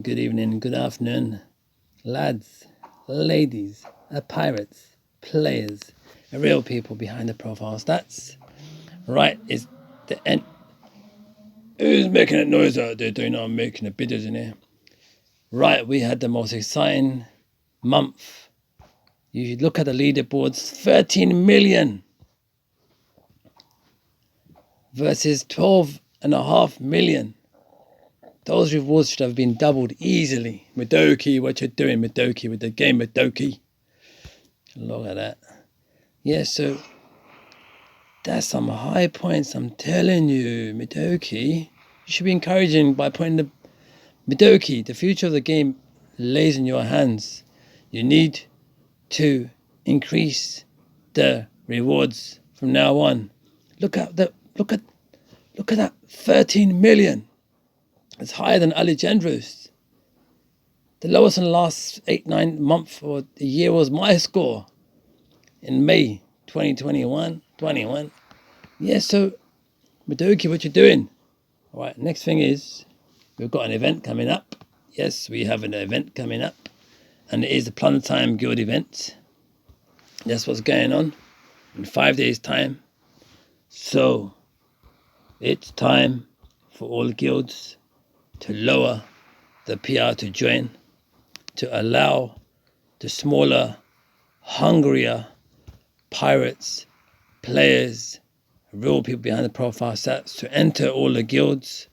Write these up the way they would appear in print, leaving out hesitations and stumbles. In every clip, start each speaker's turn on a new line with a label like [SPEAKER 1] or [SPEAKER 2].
[SPEAKER 1] Good evening, good afternoon, lads, ladies, pirates, players, real people behind the profile stats. Right, is the end. Who's making a noise out there? Doing I'm making a bidders in here. Right, we had the most exciting month. You look at the leaderboards, 13 million versus 12.5 million. Those rewards should have been doubled easily. Madoki, what you doing, Madoki, with the game Madoki? Look at that. Yeah, so that's some high points, I'm telling you, Madoki. You should be encouraging by putting the Madoki, the future of the game lays in your hands. You need to increase the rewards from now on. Look at that 13 million. It's higher than Alejandro's. The lowest in the last 8-9 months or a year was my score in May 2021. Yeah, so Madoki, what you doing? All right, next thing is we've got an event coming up. Yes, we have an event coming up, and it is the Plunder Time Guild event. That's what's going on in 5 days' time. So it's time for all guilds to lower the PR to join, to allow the smaller, hungrier pirates, players, real people behind the profile stats to enter all the guilds.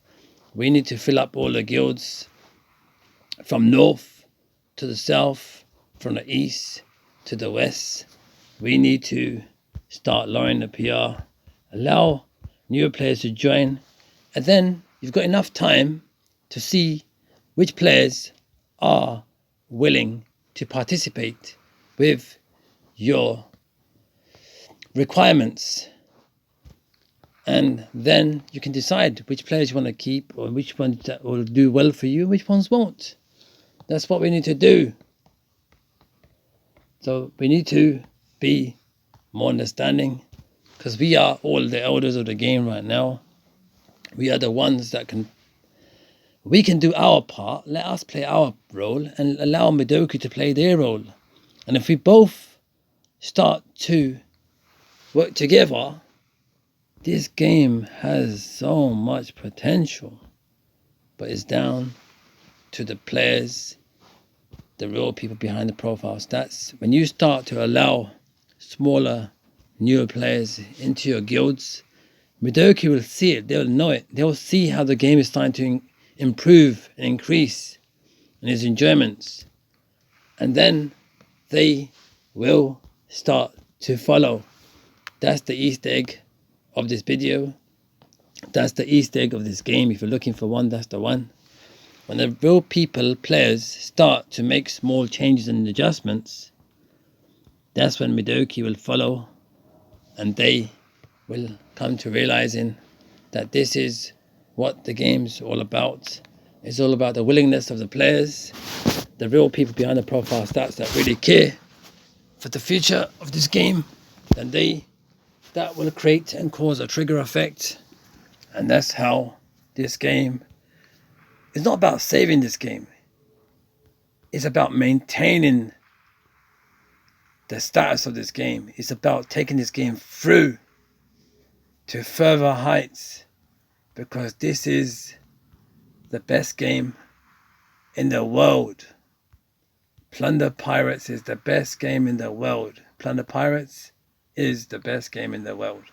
[SPEAKER 1] We need to fill up all the guilds from north to the south, from the east to the west. We need to start lowering the PR, allow newer players to join, and then you've got enough time to see which players are willing to participate with your requirements. And then you can decide which players you want to keep or which ones will do well for you, which ones won't. That's what we need to do. So we need to be more understanding, because we are all the elders of the game right now. We are the ones that we can do our part. Let us play our role and allow Madoki to play their role. And if we both start to work together, this game has so much potential. But it's down to the players, the real people behind the profile stats. When you start to allow smaller, newer players into your guilds, Madoki will see it, they'll know it, they'll see how the game is starting to improve and increase in its enjoyments. And then they will start to follow. That's the Easter egg of this video. That's the Easter egg of this game. If you're looking for one, that's the one. When the real people, players, start to make small changes and adjustments, that's when Madoki will follow, and they will come to realizing that this is what the game's all about. It's all about the willingness of the players, the real people behind the profile stats that really care for the future of this game, and that will create and cause a trigger effect. And that's how this game, it's not about saving this game. It's about maintaining the status of this game. It's about taking this game through to further heights, because this is the best game in the world. Plunder Pirates is the best game in the world. Plunder Pirates is the best game in the world.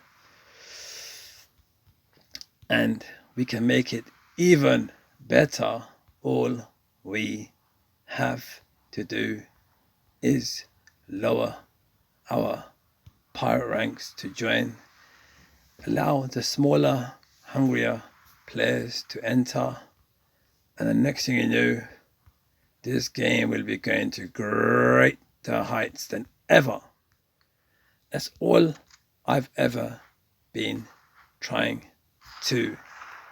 [SPEAKER 1] And we can make it even better. All we have to do is lower our pirate ranks to join, allow the smaller, hungrier players to enter, and the next thing you know, this game will be going to greater heights than ever. That's all I've ever been trying to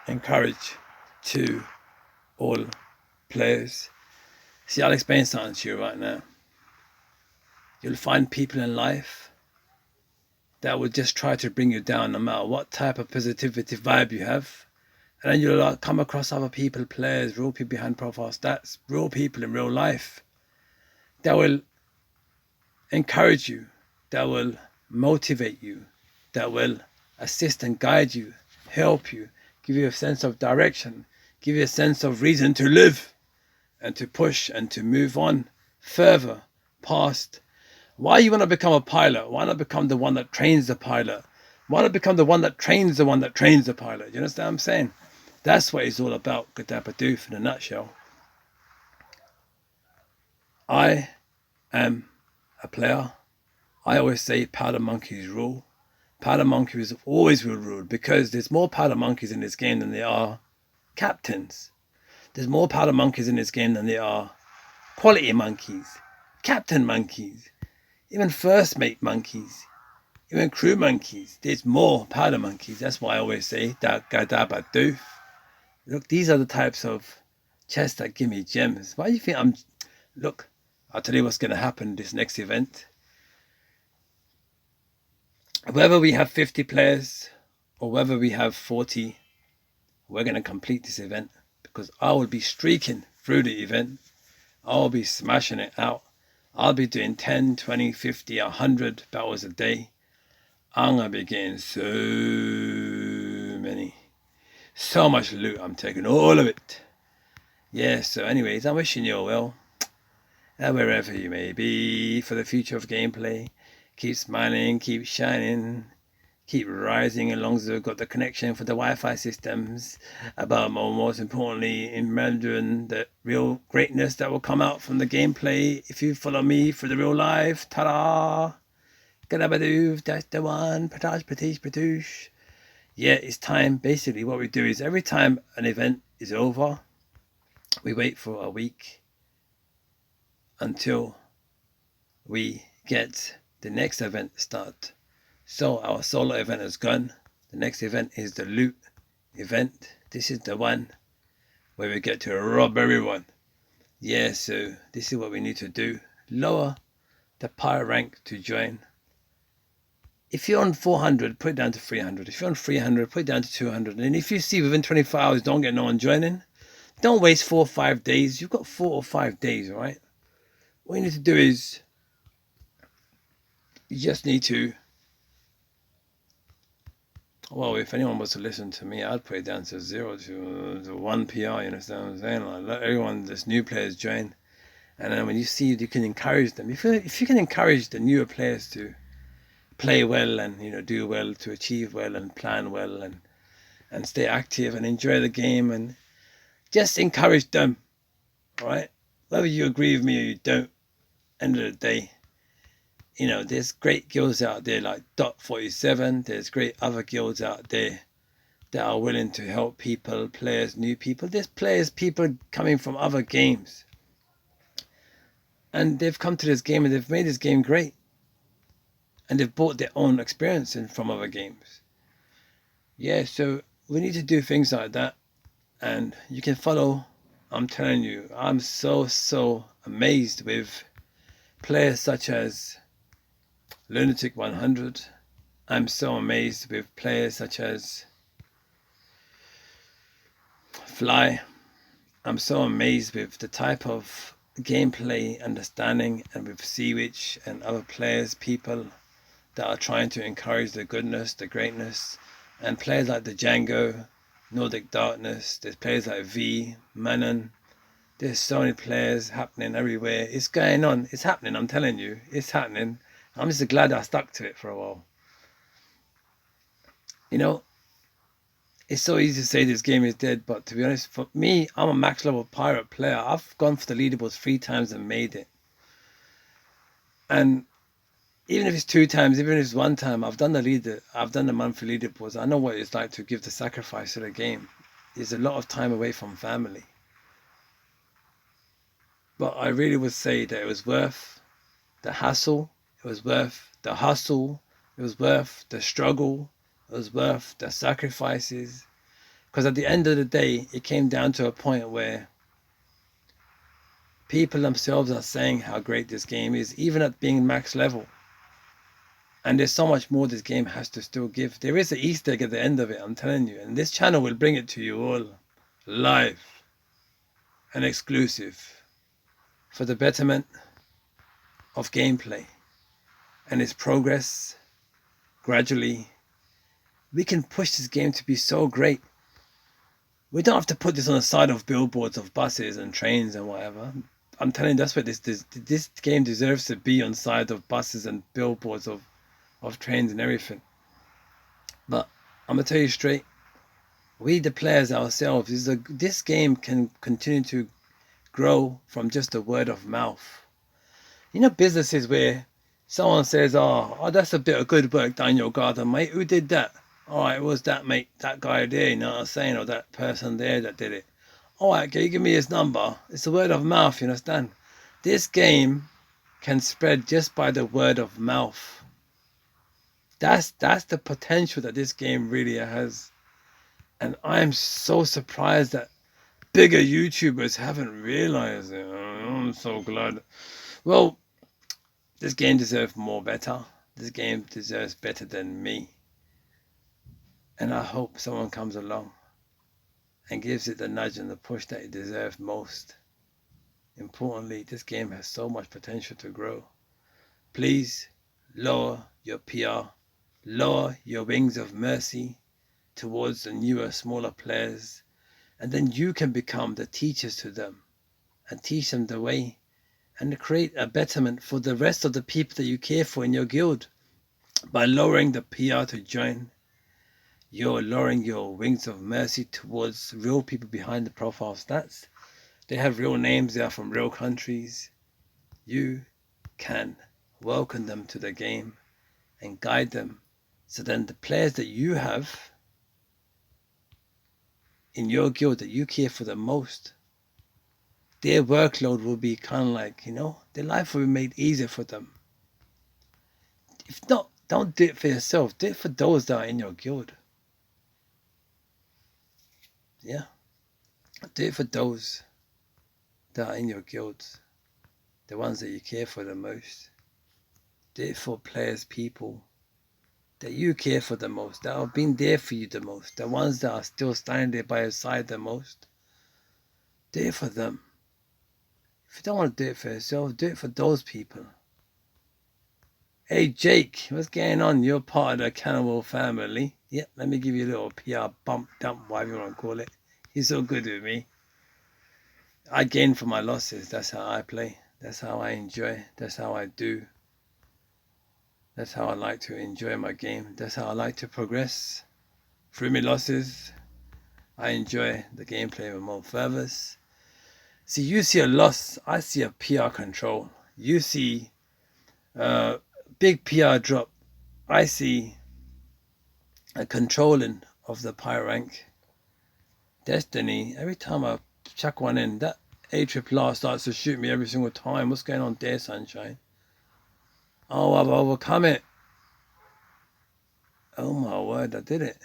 [SPEAKER 1] encourage to all players. See, I'll explain something to you right now. You'll find people in life that will just try to bring you down no matter what type of positivity vibe you have, And then you'll like, come across other people, players, real people behind profile stats, real people in real life that will encourage you, that will motivate you, that will assist and guide you, help you, give you a sense of direction, give you a sense of reason to live and to push and to move on further past. Why you want to become a pilot? Why not become the one that trains the pilot? Why not become the one that trains the one that trains the pilot? You understand what I'm saying? That's what it's all about, Gadabadoof, in a nutshell. I am a player. I always say powder monkeys rule. Powder monkeys always will rule because there's more powder monkeys in this game than there are captains. There's more powder monkeys in this game than there are quality monkeys, captain monkeys, even first mate monkeys, even crew monkeys. There's more powder monkeys. That's why I always say that Gadabadoof. Look, these are the types of chests that give me gems. Why do you think I'm... Look, I'll tell you what's going to happen this next event. Whether we have 50 players or whether we have 40, we're going to complete this event because I will be streaking through the event. I'll be smashing it out. I'll be doing 10, 20, 50, 100 battles a day. I'm going to be getting so many. So much loot. I'm taking all of it. Yeah, so anyways, I'm wishing you all well. Wherever you may be for the future of gameplay. Keep smiling, keep shining, keep rising as long as we've got the connection for the Wi-Fi systems. But most importantly, in rendering the real greatness that will come out from the gameplay if you follow me for the real life. Ta-da! Gadabadoof, that's the one. Patash, patish, patoosh. Yeah, it's time. Basically, what we do is every time an event is over, we wait for a week until we get the next event start. So our solo event is gone. The next event is the loot event. This is the one where we get to rob everyone. Yeah, so this is what we need to do. Lower the power rank to join. If you're on 400, put it down to 300. If you're on 300, put it down to 200. And if you see within 24 hours don't get no one joining, don't waste 4 or 5 days. You've got 4 or 5 days, all right? What you need to do is you just need to, well, if anyone was to listen to me, I'd put it down to 0 to 1 PR, you understand what I'm saying? Like, let everyone, this new players join. And then when you see it, you can encourage them. If you can encourage the newer players to play well and, do well, to achieve well and plan well and stay active and enjoy the game and just encourage them, all right? Whether you agree with me or you don't, end of the day, there's great guilds out there like Dot47. There's great other guilds out there that are willing to help people, players, new people. There's people coming from other games. And they've come to this game and they've made this game great. And they've brought their own experience in from other games. Yeah, so we need to do things like that. And you can follow, I'm telling you, I'm so amazed with players such as Lunatic 100. I'm so amazed with players such as Fly. I'm so amazed with the type of gameplay understanding and with Seawitch and other players, people that are trying to encourage the goodness, the greatness, and players like the Django, Nordic Darkness, there's players like V, Manon. There's so many players happening everywhere. It's going on. It's happening. I'm telling you. It's happening. I'm just glad I stuck to it for a while. It's so easy to say this game is dead, but to be honest, for me, I'm a max level pirate player. I've gone for the leaderboards 3 times and made it. And even if it's 2 times, even if it's 1 time, I've done the monthly leaderboards. I know what it's like to give the sacrifice to the game. It's a lot of time away from family. But I really would say that it was worth the hassle. It was worth the hustle. It was worth the struggle. It was worth the sacrifices. Because at the end of the day, it came down to a point where people themselves are saying how great this game is, even at being max level. And there's so much more this game has to still give. There is an Easter egg at the end of it, I'm telling you. And this channel will bring it to you all live and exclusive for the betterment of gameplay and its progress. Gradually, we can push this game to be so great. We don't have to put this on the side of billboards of buses and trains and whatever. I'm telling you, that's what this game deserves to be, on side of buses and billboards of trains and everything. But I'm gonna tell you straight, we the players ourselves, this game can continue to grow from just a word of mouth. You know, businesses where someone says, oh, that's a bit of good work done in your garden, mate. Who did that? Oh, it was that mate, that guy there, you know what I'm saying, or that person there that did it. All right, can you give me his number? It's a word of mouth, you understand? This game can spread just by the word of mouth. That's the potential that this game really has. And I'm so surprised that bigger YouTubers haven't realized it. I'm so glad. Well, this game deserves better. This game deserves better than me. And I hope someone comes along and gives it the nudge and the push that it deserves most. Importantly, this game has so much potential to grow. Please lower your PR, lower your wings of mercy towards the newer, smaller players, and then you can become the teachers to them and teach them the way and create a betterment for the rest of the people that you care for in your guild. By lowering the PR to join, you're lowering your wings of mercy towards real people behind the profile stats. They have real names, they are from real countries. You can welcome them to the game and guide them, so then the players that you have in your guild that you care for the most, their workload will be kind of like, their life will be made easier for them. If not, don't do it for yourself, do it for those that are in your guild. Yeah, do it for those that are in your guilds, the ones that you care for the most. Do it for players, people that you care for the most, that have been there for you the most, the ones that are still standing there by your side the most. Do it for them. If you don't want to do it for yourself, do it for those people. Hey Jake, what's going on? You're part of the Cannibal family. Yep, let me give you a little PR bump, dump, whatever you want to call it. He's so good with me. I gain from my losses. That's how I play. That's how I enjoy. That's how I do. That's how I like to enjoy my game. That's how I like to progress. Through my losses, I enjoy the gameplay with more fervors. See, you see a loss, I see a PR control. You see a big PR drop. I see a controlling of the pyre rank. Destiny, every time I chuck one in, that ARRR starts to shoot me every single time. What's going on there, sunshine? Oh, I've overcome it. Oh my word, I did it.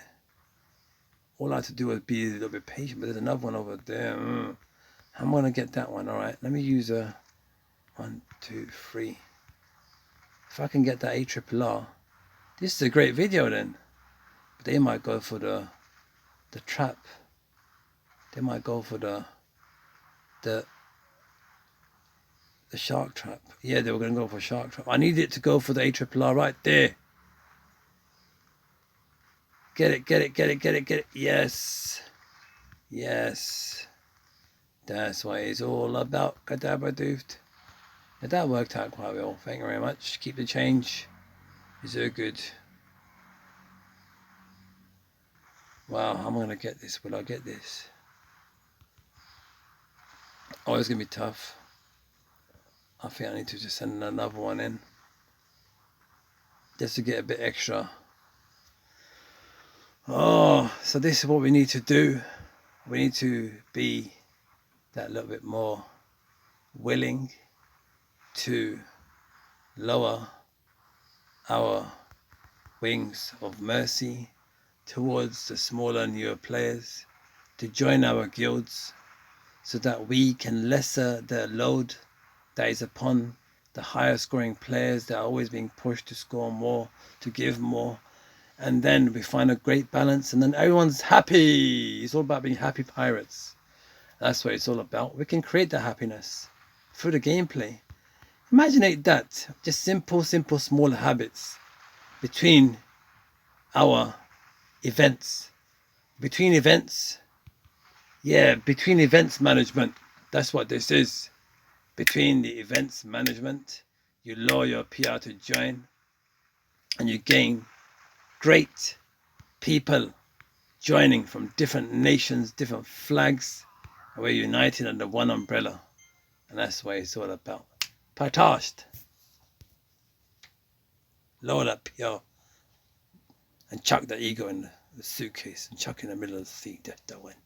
[SPEAKER 1] All I had to do was be a little bit patient, but there's another one over there. I'm gonna get that one. All right, let me use a 1, 2, 3. If I can get that ARRR, this is a great video then. But they might go for the trap. They might go for the shark trap. Yeah, they were gonna go for shark trap. I need it to go for the ARRR right there. Get it, get it, get it, get it, get it. Yes. Yes. That's what it's all about. Kadabadoofed. But that worked out quite well. Thank you very much. Keep the change. Is it good? Wow, how am I going to get this? Will I get this? Oh, it's going to be tough. I think I need to just send another one in. Just to get a bit extra. Oh, so this is what we need to do. We need to be that little bit more willing to lower our wings of mercy towards the smaller, newer players, to join our guilds so that we can lessen the load that is upon the higher scoring players. They're always being pushed to score more, to give more. And then we find a great balance, and then everyone's happy. It's all about being happy pirates. That's what it's all about. We can create that happiness through the gameplay. Imaginate that. Just simple, small habits between our events. Between events. Yeah, between events management. That's what this is. Between the events management, you lower your PR to join, and you gain great people joining from different nations, different flags, and we're united under one umbrella. And that's what it's all about. Partashed. Lower that PR and chuck the ego in the suitcase and chuck in the middle of the sea. That went.